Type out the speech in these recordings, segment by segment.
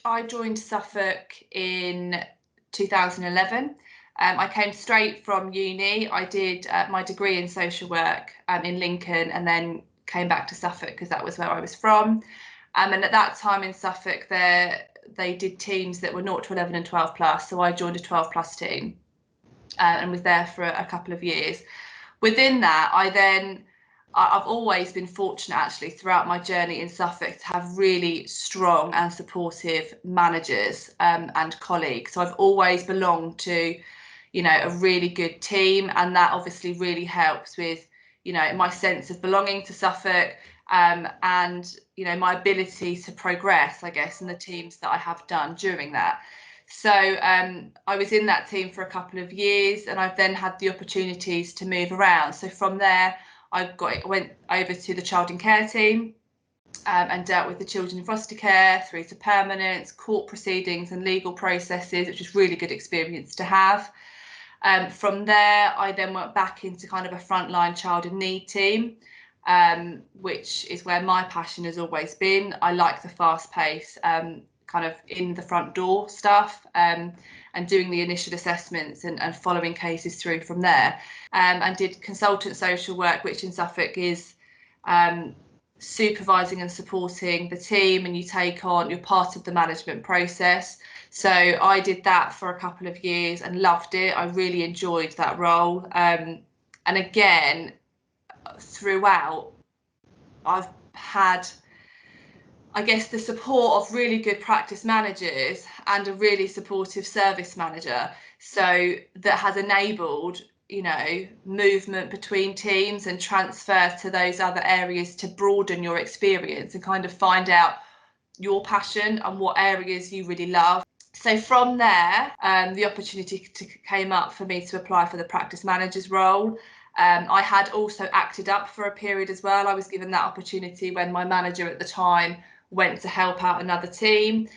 I joined Suffolk in 2011. I came straight from uni. I did my degree in social work in Lincoln, and then came back to Suffolk because that was where I was from. And at that time in Suffolk, they did teams that were 0 to 11 and 12 plus. So I joined a 12 plus team and was there for a couple of years. Within that, I've always been fortunate actually throughout my journey in Suffolk to have really strong and supportive managers and colleagues. So I've always belonged to, a really good team, and that obviously really helps with, my sense of belonging to Suffolk and, my ability to progress, I guess, in the teams that I have done during that. So I was in that team for a couple of years, and I've then had the opportunities to move around. So from there, went over to the child in care team and dealt with the children in foster care through to permanence, court proceedings and legal processes, which was really good experience to have. From there, I then went back into kind of a frontline child in need team, which is where my passion has always been. I like the fast pace, kind of in the front door stuff, and doing the initial assessments and following cases through from there. And did consultant social work, which in Suffolk is supervising and supporting the team, and you're part of the management process. So I did that for a couple of years and loved it. I really enjoyed that role. And again, throughout, I've had, I guess, the support of really good practice managers and a really supportive service manager. So that has enabled, movement between teams and transfer to those other areas to broaden your experience and kind of find out your passion and what areas you really love. So from there, the opportunity came up for me to apply for the practice manager's role. I had also acted up for a period as well. I was given that opportunity when my manager at the time went to help out another team.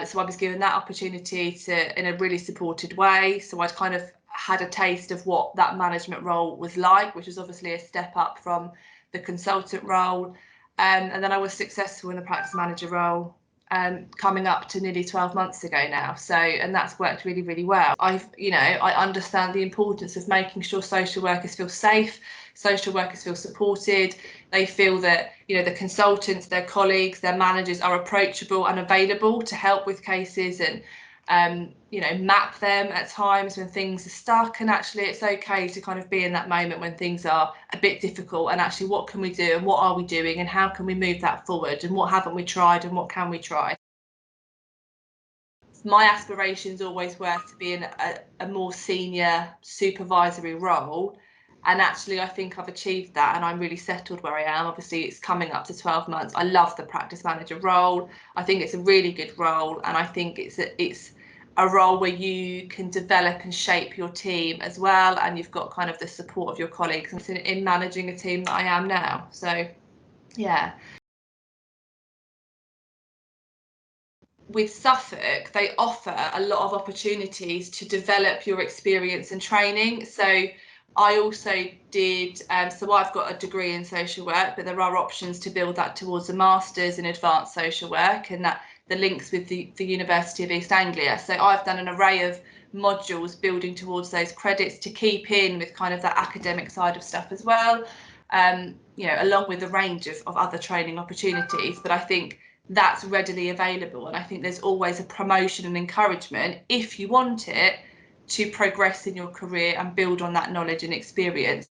So I was given that opportunity in a really supported way. So I'd kind of had a taste of what that management role was like, which was obviously a step up from the consultant role. And then I was successful in the practice manager role coming up to nearly 12 months ago now. So, and that's worked really, really well. I understand the importance of making sure social workers feel safe, social workers feel supported. They feel that, the consultants, their colleagues, their managers are approachable and available to help with cases and, map them at times when things are stuck. And actually it's okay to kind of be in that moment when things are a bit difficult, and actually what can we do and what are we doing and how can we move that forward and what haven't we tried and what can we try. My aspirations always were to be in a more senior supervisory role, and actually I think I've achieved that and I'm really settled where I am. Obviously it's coming up to 12 months. I love the practice manager role. I think it's a really good role, and I think it's a role where you can develop and shape your team as well, and you've got kind of the support of your colleagues in managing a team that I am now. So yeah. With Suffolk, they offer a lot of opportunities to develop your experience and training. So I also did, so I've got a degree in social work, but there are options to build that towards a master's in advanced social work, and that the links with the University of East Anglia. So I've done an array of modules building towards those credits to keep in with kind of that academic side of stuff as well, along with a range of other training opportunities. But I think that's readily available, and I think there's always a promotion and encouragement, if you want it, to progress in your career and build on that knowledge and experience.